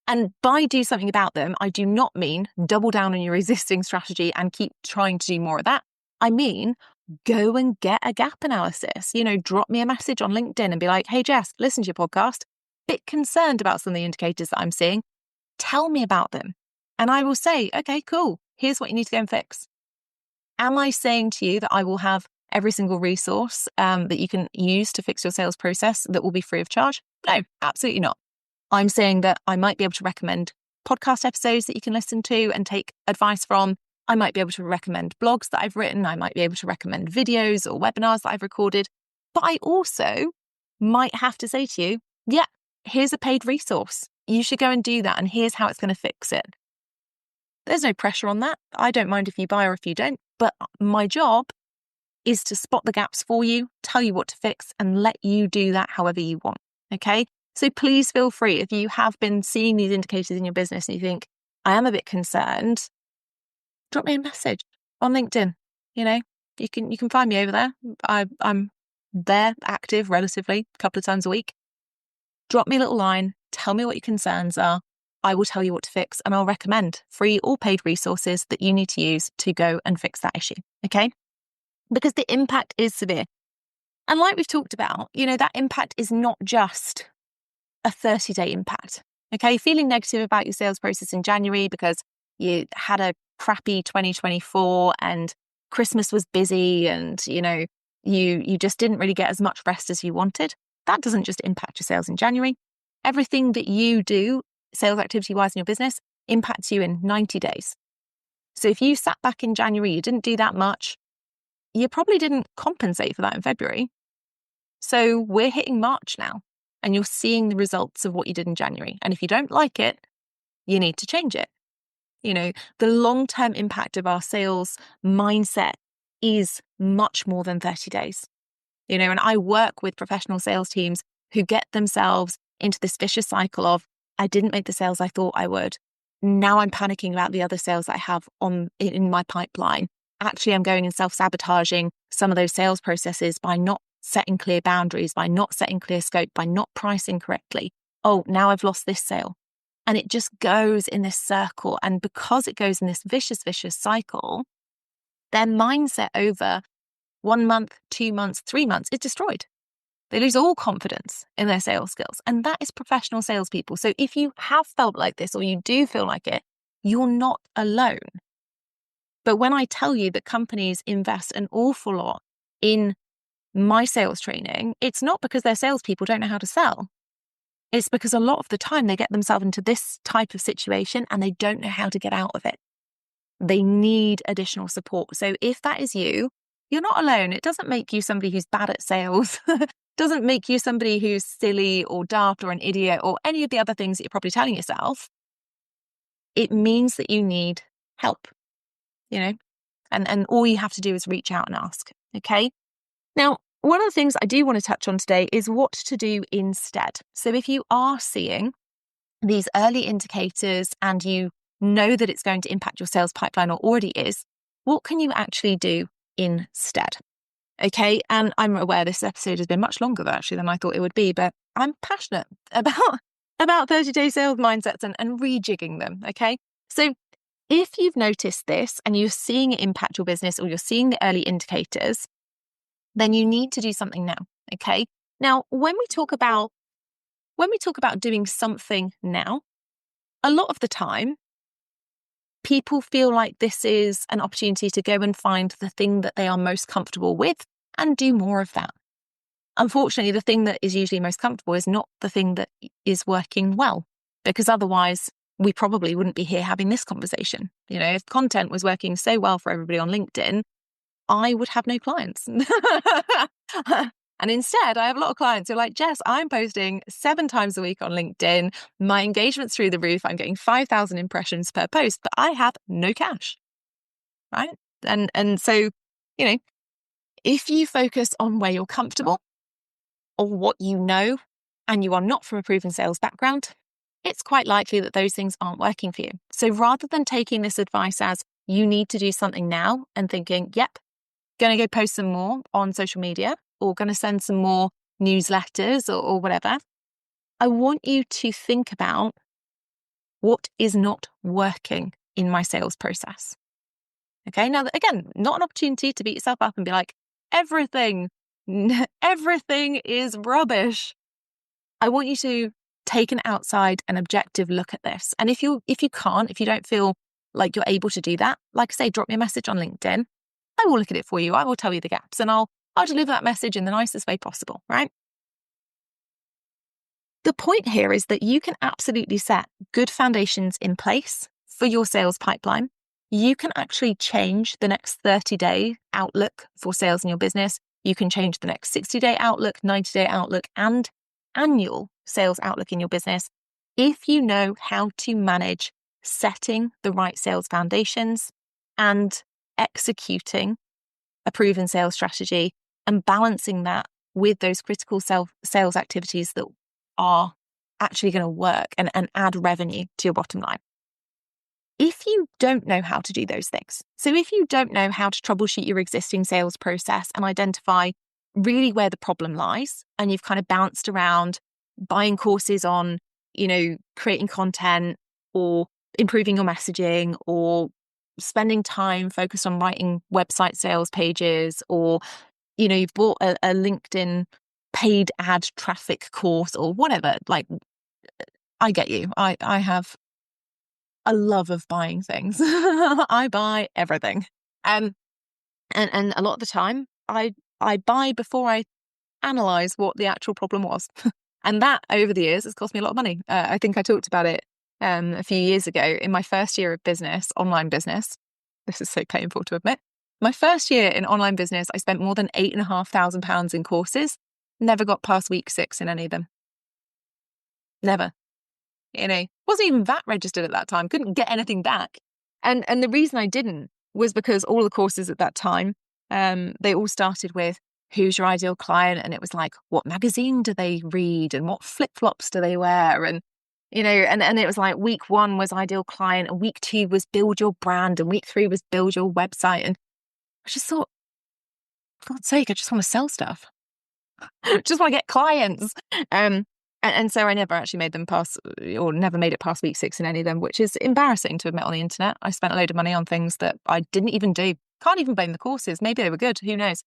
and by do something about them, I do not mean double down on your existing strategy and keep trying to do more of that. I mean, go and get a gap analysis, drop me a message on LinkedIn and be like, hey, Jess, listen to your podcast. Bit concerned about some of the indicators that I'm seeing. Tell me about them. And I will say, okay, cool. Here's what you need to go and fix. Am I saying to you that I will have every single resource that you can use to fix your sales process that will be free of charge? No, absolutely not. I'm saying that I might be able to recommend podcast episodes that you can listen to and take advice from. I might be able to recommend blogs that I've written. I might be able to recommend videos or webinars that I've recorded. But I also might have to say to you, yeah, here's a paid resource. You should go and do that. And here's how it's going to fix it. There's no pressure on that. I don't mind if you buy or if you don't. But my job is to spot the gaps for you, tell you what to fix, and let you do that however you want. Okay? So please feel free, if you have been seeing these indicators in your business and you think, I am a bit concerned, drop me a message on LinkedIn. You can find me over there. I'm there, active relatively, a couple of times a week. Drop me a little line, tell me what your concerns are. I will tell you what to fix, and I'll recommend free or paid resources that you need to use to go and fix that issue. Okay? Because the impact is severe. And like we've talked about, that impact is not just a 30-day impact. Okay, feeling negative about your sales process in January because you had a crappy 2024 and Christmas was busy and, you just didn't really get as much rest as you wanted. That doesn't just impact your sales in January. Everything that you do, sales activity-wise in your business, impacts you in 90 days. So if you sat back in January, you didn't do that much, you probably didn't compensate for that in February. So we're hitting March now, and you're seeing the results of what you did in January. And if you don't like it, you need to change it. The long-term impact of our sales mindset is much more than 30 days. And I work with professional sales teams who get themselves into this vicious cycle of, I didn't make the sales I thought I would. Now I'm panicking about the other sales I have in my pipeline. Actually, I'm going and self-sabotaging some of those sales processes by not setting clear boundaries, by not setting clear scope, by not pricing correctly. Oh, now I've lost this sale. And it just goes in this circle. And because it goes in this vicious cycle, their mindset over 1 month, 2 months, 3 months is destroyed. They lose all confidence in their sales skills. And that is professional salespeople. So if you have felt like this, or you do feel like it, you're not alone. But when I tell you that companies invest an awful lot in my sales training, it's not because their salespeople don't know how to sell. It's because a lot of the time they get themselves into this type of situation and they don't know how to get out of it. They need additional support. So if that is you, you're not alone. It doesn't make you somebody who's bad at sales. Doesn't make you somebody who's silly or daft or an idiot or any of the other things that you're probably telling yourself. It means that you need help, and all you have to do is reach out and ask. Okay. Now, one of the things I do want to touch on today is what to do instead. So if you are seeing these early indicators and you know that it's going to impact your sales pipeline or already is, what can you actually do instead? Okay, and I'm aware this episode has been much longer actually than I thought it would be, but I'm passionate about 30-day sales mindsets and rejigging them. Okay, so if you've noticed this and you're seeing it impact your business or you're seeing the early indicators, then you need to do something now. Okay, now when we talk about doing something now, a lot of the time people feel like this is an opportunity to go and find the thing that they are most comfortable with and do more of that. Unfortunately, the thing that is usually most comfortable is not the thing that is working well, because otherwise we probably wouldn't be here having this conversation. If content was working so well for everybody on LinkedIn, I would have no clients. And instead, I have a lot of clients who are like, Jess, I'm posting 7 times a week on LinkedIn. My engagement's through the roof. I'm getting 5,000 impressions per post, but I have no cash. Right? And so, if you focus on where you're comfortable or what you know, and you are not from a proven sales background, it's quite likely that those things aren't working for you. So rather than taking this advice as you need to do something now and thinking, yep, going to go post some more on social media or going to send some more newsletters or whatever, I want you to think about what is not working in my sales process. Okay, now again, not an opportunity to beat yourself up and be like, everything is rubbish. I want you to take an outside and objective look at this. And if you don't feel like you're able to do that, like I say, drop me a message on LinkedIn. I will look at it for you. I will tell you the gaps and I'll deliver that message in the nicest way possible, right? The point here is that you can absolutely set good foundations in place for your sales pipeline. You can actually change the next 30-day outlook for sales in your business. You can change the next 60-day outlook, 90-day outlook, and annual sales outlook in your business if you know how to manage setting the right sales foundations and executing a proven sales strategy and balancing that with those critical sales activities that are actually going to work and add revenue to your bottom line. If you don't know how to do those things, so if you don't know how to troubleshoot your existing sales process and identify really where the problem lies, and you've kind of bounced around buying courses on, creating content or improving your messaging or spending time focused on writing website sales pages, or, you've bought a LinkedIn paid ad traffic course or whatever, like, I get you. I have a love of buying things. I buy everything. And a lot of the time I buy before I analyze what the actual problem was. And that over the years has cost me a lot of money. I think I talked about it a few years ago in my first year of business, online business. this is so painful to admit. My first year in online business, I spent more than £8,500 in courses. Never got past week 6 in any of them. Never. Wasn't even VAT registered at that time. Couldn't get anything back. And the reason I didn't was because all the courses at that time, they all started with who's your ideal client, and it was like, what magazine do they read, and what flip-flops do they wear, and and it was like week 1 was ideal client, and week 2 was build your brand, and week 3 was build your website. And I just thought, for God's sake, I just want to sell stuff. Just want to get clients. And so I never actually made them pass, or never made it past week 6 in any of them, which is embarrassing to admit on the internet. I spent a load of money on things that I didn't even do. Can't even blame the courses. Maybe they were good. Who knows?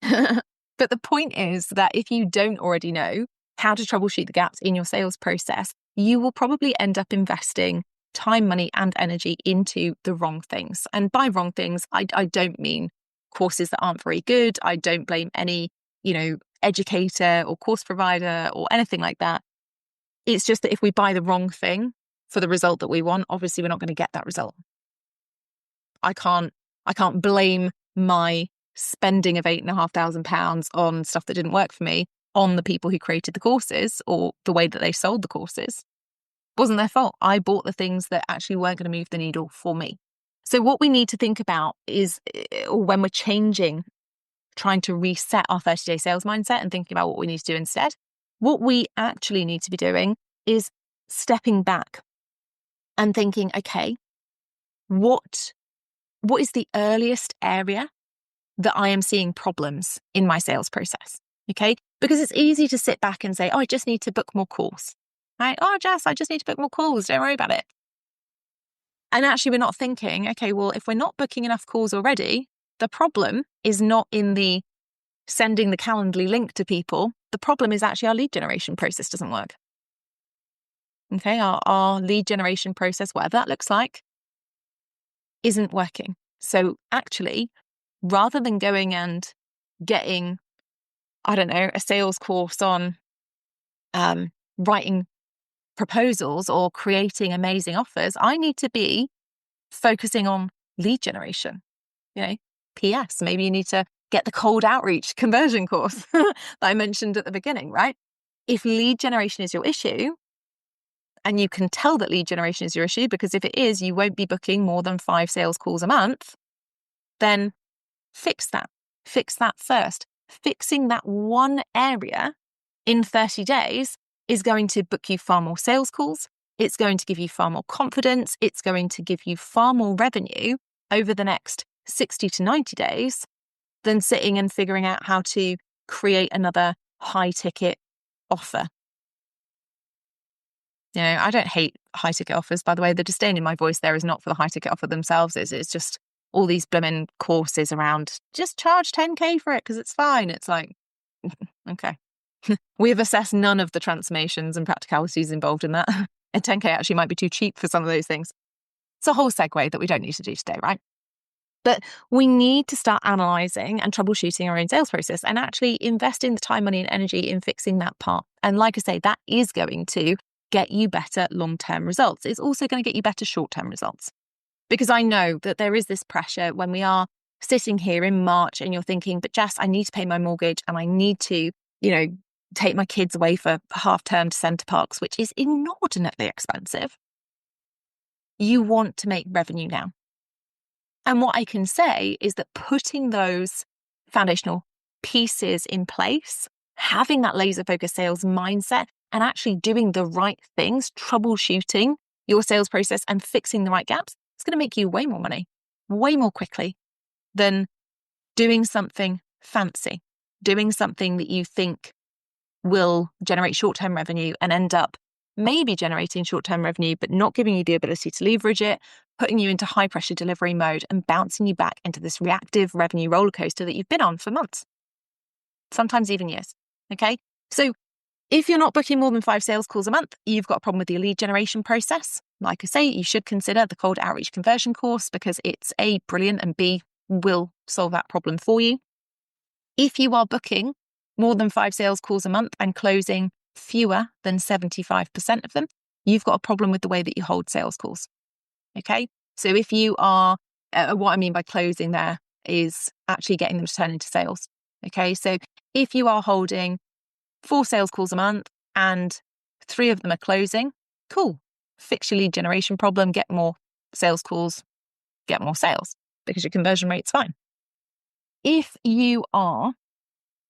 But the point is that if you don't already know how to troubleshoot the gaps in your sales process, you will probably end up investing time, money, and energy into the wrong things. And by wrong things, I don't mean courses that aren't very good. I don't blame any, educator or course provider or anything like that. It's just that if we buy the wrong thing for the result that we want, obviously we're not going to get that result. I can't blame my spending of £8,500 on stuff that didn't work for me on the people who created the courses or the way that they sold the courses. It wasn't their fault. I bought the things that actually weren't going to move the needle for me. So what we need to think about is, or when we're trying to reset our 30-day sales mindset and thinking about what we need to do instead, what we actually need to be doing is stepping back and thinking, okay, what is the earliest area that I am seeing problems in my sales process? Okay, because it's easy to sit back and say, oh, I just need to book more calls, right? Oh, Jess, I just need to book more calls. Don't worry about it. And actually, we're not thinking, okay, well, if we're not booking enough calls already, the problem is not in the sending the Calendly link to people. The problem is actually our lead generation process doesn't work. Okay, our lead generation process, whatever that looks like, isn't working. So actually, rather than going and getting, a sales course on writing proposals or creating amazing offers, I need to be focusing on lead generation. PS, maybe you need to get the cold outreach conversion course that I mentioned at the beginning, right? If lead generation is your issue, and you can tell that lead generation is your issue, because if it is, you won't be booking more than 5 sales calls a month, then fix that. Fix that first. Fixing that one area in 30 days is going to book you far more sales calls. It's going to give you far more confidence. It's going to give you far more revenue over the next 60 to 90 days than sitting and figuring out how to create another high ticket offer. I don't hate high ticket offers, by the way. The disdain in my voice there is not for the high ticket offer themselves. It's just all these blooming courses around, just charge 10K for it because it's fine. It's like, okay. We have assessed none of the transformations and practicalities involved in that. And 10K actually might be too cheap for some of those things. It's a whole segue that we don't need to do today, right? But we need to start analysing and troubleshooting our own sales process and actually investing the time, money, and energy in fixing that part. And like I say, that is going to get you better long-term results. It's also going to get you better short-term results. Because I know that there is this pressure when we are sitting here in March and you're thinking, but Jess, I need to pay my mortgage and I need to, take my kids away for half term to Centre Parks, which is inordinately expensive. You want to make revenue now. And what I can say is that putting those foundational pieces in place, having that laser focused sales mindset and actually doing the right things, troubleshooting your sales process and fixing the right gaps, it's going to make you way more money, way more quickly than doing something fancy, doing something that you think will generate short-term revenue and end up maybe generating short-term revenue, but not giving you the ability to leverage it, putting you into high-pressure delivery mode and bouncing you back into this reactive revenue roller coaster that you've been on for months, sometimes even years. Okay? So if you're not booking more than 5 sales calls a month, you've got a problem with your lead generation process. Like I say, you should consider the cold outreach conversion course because it's A, brilliant, and B, will solve that problem for you. If you are booking more than 5 sales calls a month and closing fewer than 75% of them, you've got a problem with the way that you hold sales calls. Okay? So if you are what I mean by closing there is actually getting them to turn into sales. Okay, so if you are holding 4 sales calls a month and 3 of them are closing, cool. Fix your lead generation problem, get more sales calls, get more sales because your conversion rate's fine. If you are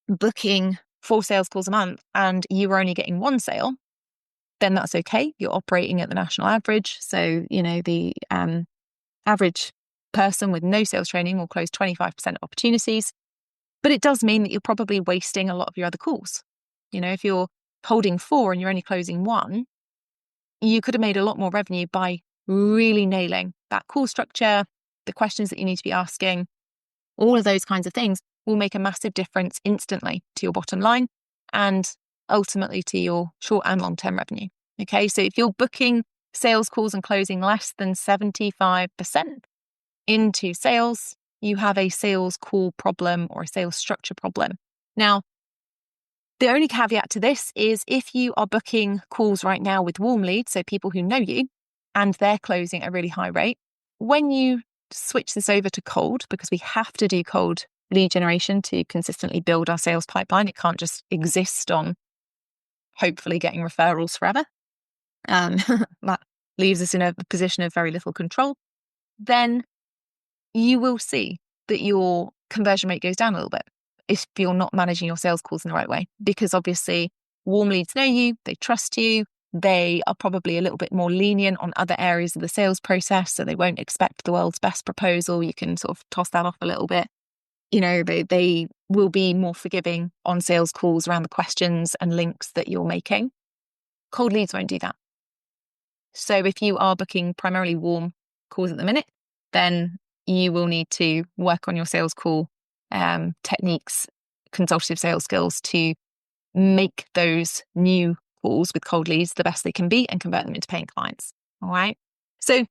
booking 4 sales calls a month and you are only getting 1 sale, then that's okay. You're operating at the national average. So, the average person with no sales training will close 25% of opportunities. But it does mean that you're probably wasting a lot of your other calls. If you're holding 4 and you're only closing 1, you could have made a lot more revenue by really nailing that call structure, the questions that you need to be asking. All of those kinds of things will make a massive difference instantly to your bottom line and ultimately to your short and long-term revenue. Okay, so if you're booking sales calls and closing less than 75% into sales, you have a sales call problem or a sales structure problem. Now, the only caveat to this is if you are booking calls right now with warm leads, so people who know you, and they're closing at a really high rate, when you switch this over to cold, because we have to do cold lead generation to consistently build our sales pipeline, it can't just exist on hopefully getting referrals forever. That leaves us in a position of very little control. Then you will see that your conversion rate goes down a little bit if you're not managing your sales calls in the right way, because obviously warm leads know you, they trust you, they are probably a little bit more lenient on other areas of the sales process, so they won't expect the world's best proposal. You can sort of toss that off a little bit. They will be more forgiving on sales calls around the questions and links that you're making. Cold leads won't do that. So if you are booking primarily warm calls at the minute, then you will need to work on your sales call techniques, consultative sales skills to make those new calls with cold leads the best they can be and convert them into paying clients. All right. So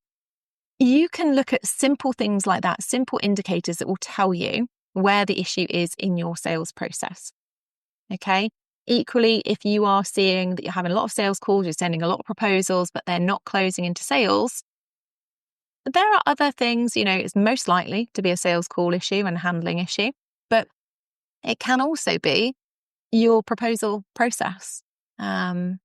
you can look at simple things like that, simple indicators that will tell you where the issue is in your sales process. Okay. Equally, if you are seeing that you're having a lot of sales calls, you're sending a lot of proposals, but they're not closing into sales, there are other things, it's most likely to be a sales call issue and a handling issue, but it can also be your proposal process and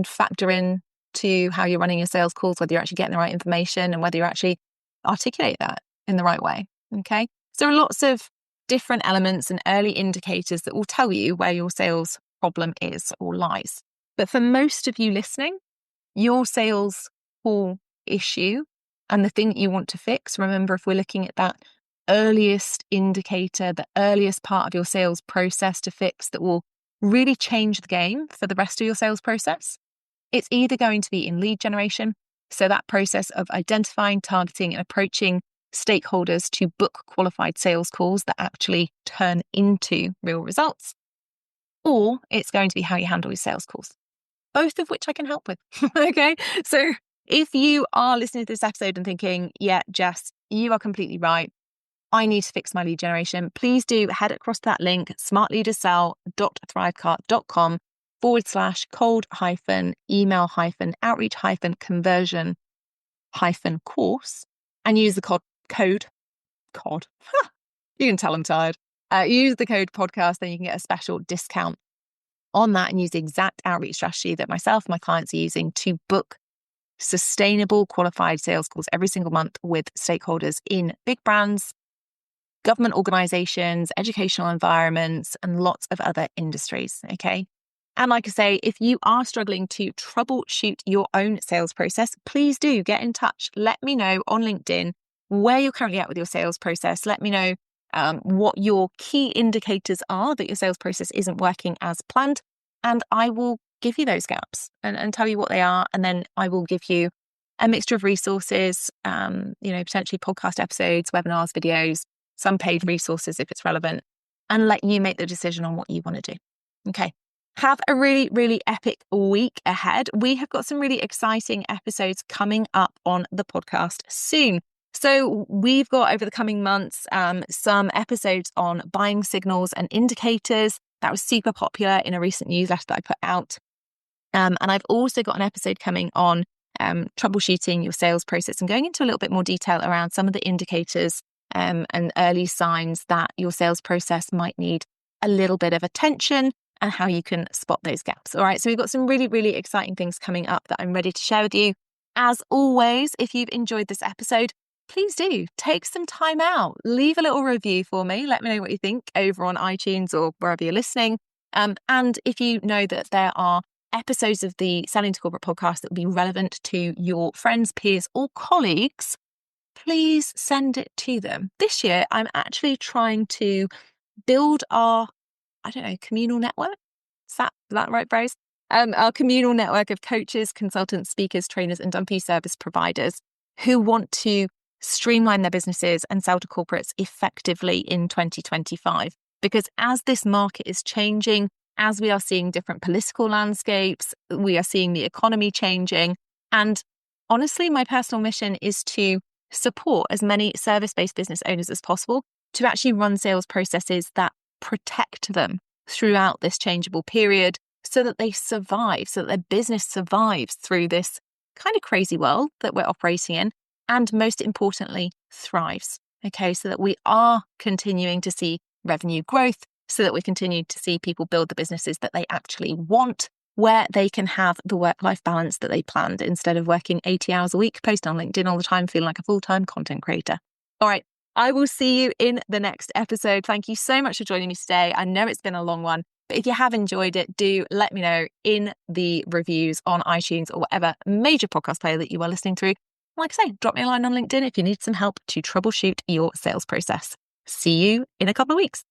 factor in to how you're running your sales calls, whether you're actually getting the right information and whether you actually articulate that in the right way. Okay. So there are lots of different elements and early indicators that will tell you where your sales problem is or lies. But for most of you listening, your sales call issue and the thing that you want to fix, remember, if we're looking at that earliest indicator, the earliest part of your sales process to fix that will really change the game for the rest of your sales process, it's either going to be in lead generation, so that process of identifying, targeting, and approaching stakeholders to book qualified sales calls that actually turn into real results, or it's going to be how you handle your sales calls, both of which I can help with. Okay, so if you are listening to this episode and thinking, yeah, Jess, you are completely right, I need to fix my lead generation, please do head across to that link, smartleadercell.thrivecart.com/cold-email-outreach-conversion-course and use the code you can tell I'm tired. Use the code podcast, then you can get a special discount on that and use the exact outreach strategy that myself and my clients are using to book sustainable qualified sales calls every single month with stakeholders in big brands, government organizations, educational environments, and lots of other industries. Okay. And like I say, if you are struggling to troubleshoot your own sales process, please do get in touch. Let me know on LinkedIn where you're currently at with your sales process. Let me know what your key indicators are that your sales process isn't working as planned. And I will give you those gaps and tell you what they are. And then I will give you a mixture of resources, potentially podcast episodes, webinars, videos, some paid resources if it's relevant, and let you make the decision on what you want to do. Okay. Have a really, really epic week ahead. We have got some really exciting episodes coming up on the podcast soon. So we've got over the coming months some episodes on buying signals and indicators. That was super popular in a recent newsletter that I put out. And I've also got an episode coming on troubleshooting your sales process and going into a little bit more detail around some of the indicators and early signs that your sales process might need a little bit of attention and how you can spot those gaps. All right, so we've got some really, really exciting things coming up that I'm ready to share with you. As always, if you've enjoyed this episode, please do take some time out, leave a little review for me. Let me know what you think over on iTunes or wherever you're listening. And if you know that there are episodes of the Selling to Corporate podcast that would be relevant to your friends, peers, or colleagues, please send it to them. This year, I'm actually trying to build our, communal network. Is that the right phrase? Our communal network of coaches, consultants, speakers, trainers, and WP service providers who want to streamline their businesses and sell to corporates effectively in 2025. Because as this market is changing, as we are seeing different political landscapes, we are seeing the economy changing. And honestly, my personal mission is to support as many service-based business owners as possible to actually run sales processes that protect them throughout this changeable period so that they survive, so that their business survives through this kind of crazy world that we're operating in, and most importantly, thrives. Okay, so that we are continuing to see revenue growth, so that we continue to see people build the businesses that they actually want, where they can have the work-life balance that they planned instead of working 80 hours a week, posting on LinkedIn all the time, feeling like a full-time content creator. All right, I will see you in the next episode. Thank you so much for joining me today. I know it's been a long one, but if you have enjoyed it, do let me know in the reviews on iTunes or whatever major podcast player that you are listening through. Like I say, drop me a line on LinkedIn if you need some help to troubleshoot your sales process. See you in a couple of weeks.